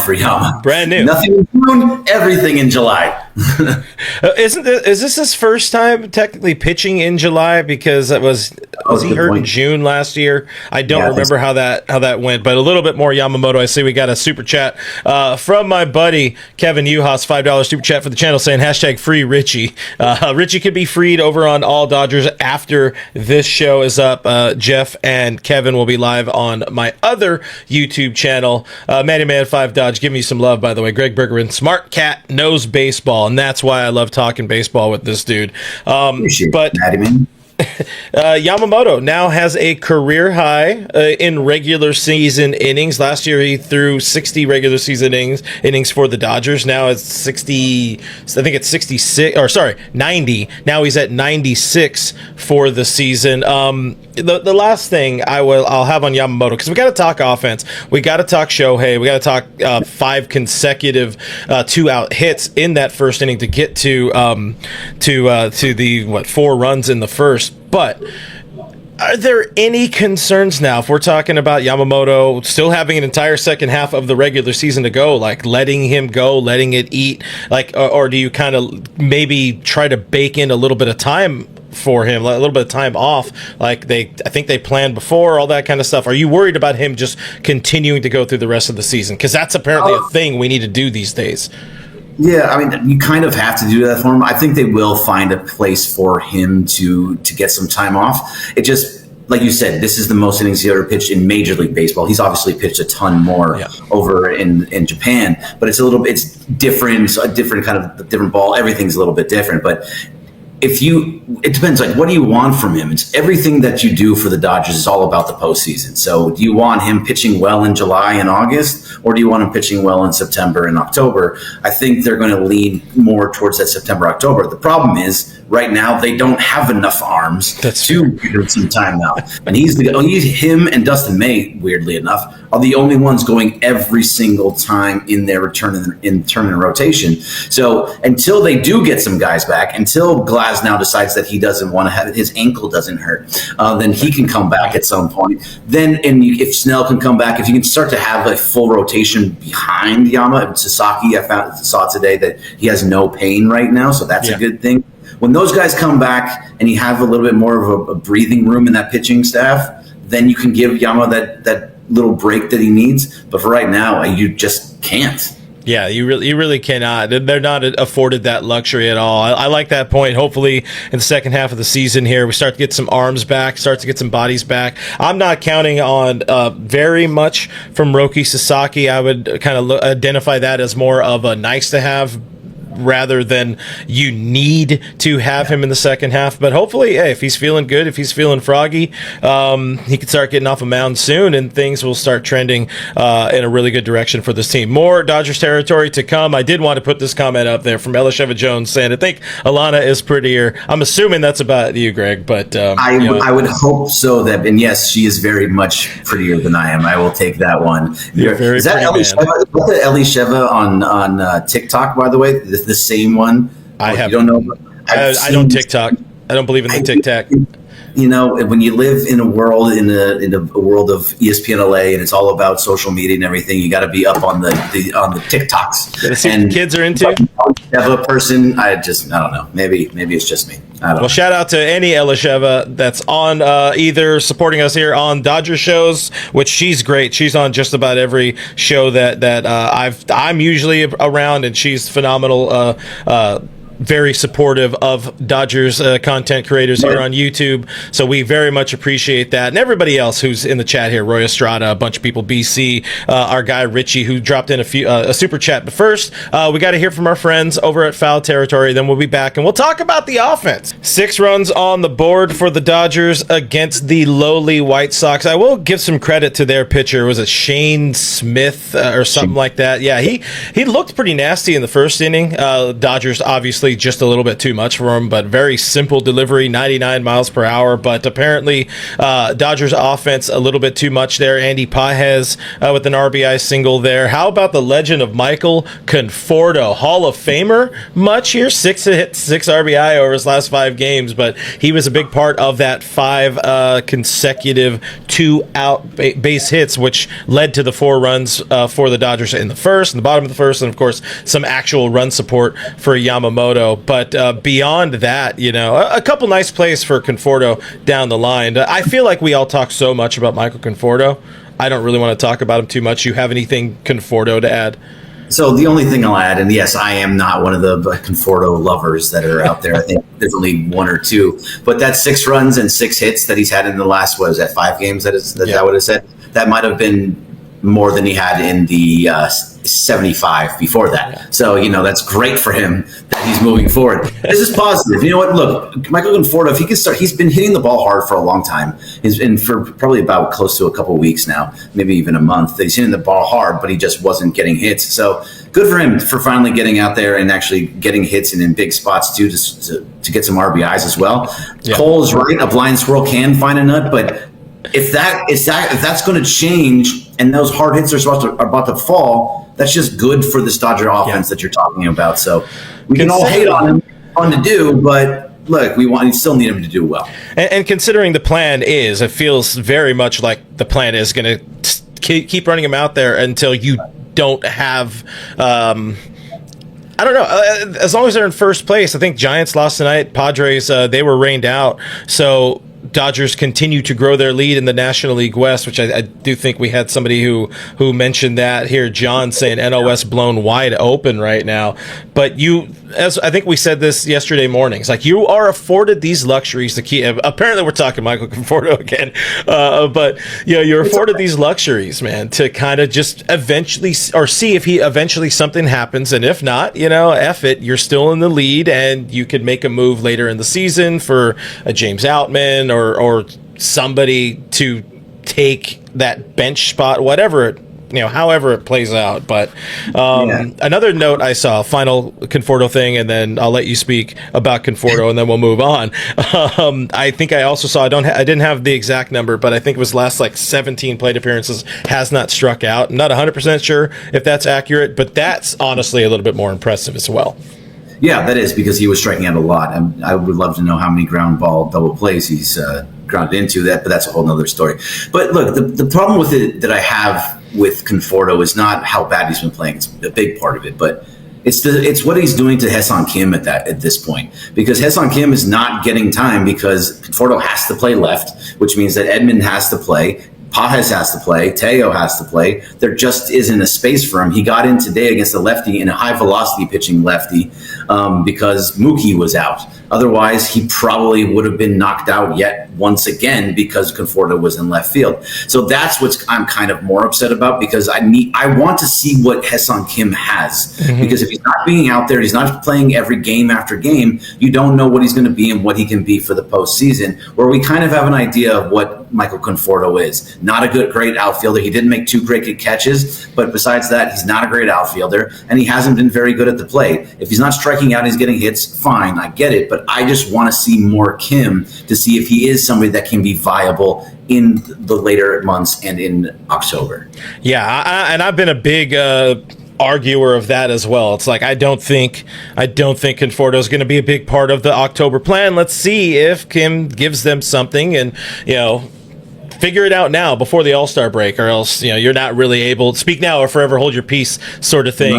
for Yama. Brand new. Nothing in June, everything in July. Is this his first time technically pitching in July? Because was he hurt in June last year? I don't remember how that went, but a little bit more Yamamoto. I see we got a super chat from my buddy Kevin Uhas, $5 super chat for the channel saying #free Richie. Richie could be freed over on All Dodgers after this show is up. Jeff and Kevin will be live on my other YouTube channel. Matty Man 5 Dodge, give me some love, by the way. Greg Bergeron, smart cat, knows baseball, and that's why I love talking baseball with this dude. But Matty Man. Yamamoto now has a career high in regular season innings. Last year he threw 60 regular season innings for the Dodgers. Now it's 60. I think it's 66. Or sorry, 90. Now he's at 96 for the season. The last thing I'll have on Yamamoto, because we got to talk offense. We got to talk Shohei. We got to talk 5 consecutive 2-out hits in that first inning to get to the 4 runs in the first. But are there any concerns now if we're talking about Yamamoto still having an entire second half of the regular season to go, like letting him go, letting it eat, like, or do you kind of maybe try to bake in a little bit of time for him, a little bit of time off, like I think they planned before, all that kind of stuff? Are you worried about him just continuing to go through the rest of the season? Because that's apparently a thing we need to do these days. Yeah, I mean, you kind of have to do that for him. I think they will find a place for him to get some time off. It just, like you said, this is the most innings he ever pitched in Major League Baseball. He's obviously pitched a ton more over in Japan, but it's different, a different kind of different ball. Everything's a little bit different, but it depends, like, what do you want from him? It's everything that you do for the Dodgers is all about the postseason. So do you want him pitching well in July and August, or do you want him pitching well in September and October? I think they're going to lean more towards that September, October. The problem is right now they don't have enough arms to give him some time now. And him and Dustin May, weirdly enough, are the only ones going every single time in their return in rotation. So until they do get some guys back, until Glasnow decides that he doesn't want to have his ankle doesn't hurt, then he can come back at some point. Then, if Snell can come back, if you can start to have a full rotation behind Yama, Sasaki, I saw today that he has no pain right now, so that's a good thing. When those guys come back and you have a little bit more of a breathing room in that pitching staff, then you can give Yama that little break that he needs. But for right now, you just can't. Yeah, you really cannot. They're not afforded that luxury at all. I like that point. Hopefully, in the second half of the season here, we start to get some arms back, start to get some bodies back. I'm not counting on very much from Roki Sasaki. I would kind of identify that as more of a nice to have, rather than you need to have him in the second half. But hopefully, if he's feeling good, if he's feeling froggy, he can start getting off a mound soon, and things will start trending in a really good direction for this team. More Dodgers territory to come. I did want to put this comment up there from Elisheva Jones saying, I think Alana is prettier. I'm assuming that's about you, Greg, but I would hope so. And yes, she is very much prettier than I am. I will take that one. Is that Elisheva on TikTok, by the way? The same one? I don't know. I don't TikTok. I don't believe in the TikTok. You know, when you live in a world in a world of ESPN LA and it's all about social media and everything, you got to be up on the TikToks. And kids are into. Have a person. I don't know. Maybe it's just me. I don't know. Shout out to any Elisheva that's on either supporting us here on Dodger shows, which she's great. She's on just about every show that I'm usually around, and she's phenomenal. Very supportive of Dodgers content creators here on YouTube, so we very much appreciate that. And everybody else who's in the chat here, Roy Estrada, a bunch of people, BC, our guy Richie, who dropped in a super chat. But first, we got to hear from our friends over at Foul Territory, then we'll be back and we'll talk about the offense. 6 runs on the board for the Dodgers against the lowly White Sox. I will give some credit to their pitcher. Was it Shane Smith or something like that? Yeah, he looked pretty nasty in the first inning. Dodgers obviously obviously just a little bit too much for him, but very simple delivery, 99 miles per hour. But apparently, Dodgers offense a little bit too much there. Andy Pages with an RBI single there. How about the legend of Michael Conforto, Hall of Famer? Much here, 6 hits, 6 RBI over his last 5 games, but he was a big part of that 5 consecutive 2-out base hits, which led to the 4 runs for the Dodgers in the first, in the bottom of the first, and of course some actual run support for Yamamoto. But beyond that, a couple nice plays for Conforto down the line. I feel like we all talk so much about Michael Conforto. I don't really want to talk about him too much. You have anything Conforto to add? So the only thing I'll add, and yes, I am not one of the Conforto lovers that are out there. I think there's only 1 or 2, but that 6 runs and 6 hits that he's had in the last, 5 games? That what it said? That might have been more than he had in the 75 before that. Yeah. So, that's great for him that he's moving forward. This is positive. You know what? Look, Michael Conforto, if he can start, he's been hitting the ball hard for a long time. He's been for probably about close to a couple of weeks now, maybe even a month. He's hitting the ball hard, but he just wasn't getting hits. So good for him for finally getting out there and actually getting hits and in big spots too, to get some RBIs as well. Yeah. Cole is right. A blind squirrel can find a nut, but if that's going to change and those hard hits are about to fall, that's just good for this Dodger offense that you're talking about. So we can all hate on him, fun to do, but look, we still need him to do well. And considering the plan is, it feels very much like the plan is going to keep running him out there until you don't have. I don't know. As long as they're in first place, I think Giants lost tonight. Padres, they were rained out. So Dodgers continue to grow their lead in the National League West, which I do think we had somebody who mentioned that here. John saying NL West blown wide open right now. But as I think we said this yesterday morning, it's like you are afforded these luxuries to keep. Apparently, we're talking Michael Conforto again, but you're afforded these luxuries, man, to kind of just eventually or see if eventually something happens, and if not, F it, you're still in the lead, and you could make a move later in the season for a James Outman or somebody to take that bench spot, however it plays out. But another note I saw, final Conforto thing, and then I'll let you speak about Conforto, and then we'll move on. I think I also saw, I didn't have the exact number, but I think it was last 17 plate appearances, has not struck out. I'm not 100% sure if that's accurate, but that's honestly a little bit more impressive as well. Yeah, that is, because he was striking out a lot. I would love to know how many ground ball double plays he's grounded into that, but that's a whole nother story. But look, the problem with it that I have with Conforto is not how bad he's been playing. It's a big part of it, but it's what he's doing to Ha-Seong Kim at this point, because Ha-Seong Kim is not getting time because Conforto has to play left, which means that Edman has to play. Pages has to play. Teo has to play. There just isn't a space for him. He got in today against a lefty, and a high-velocity pitching lefty, because Mookie was out. Otherwise, he probably would have been knocked out yet once again because Conforto was in left field. So that's what I'm kind of more upset about, because I want to see what Ha-Seong Kim has. Mm-hmm. Because if he's not being out there, he's not playing every game after game, you don't know what he's going to be and what he can be for the postseason, where we kind of have an idea of what Michael Conforto is. Not a great outfielder. He didn't make 2 great catches, but besides that, he's not a great outfielder, and he hasn't been very good at the plate. If he's not striking out, he's getting hits, fine, I get it, but I just want to see more Kim to see if he is somebody that can be viable in the later months and in October. Yeah, and I've been a big arguer of that as well. It's like I don't think Conforto is going to be a big part of the October plan. Let's see if Kim gives them something, and figure it out now before the All-Star break, or else you're not really able to speak now or forever hold your peace, sort of thing.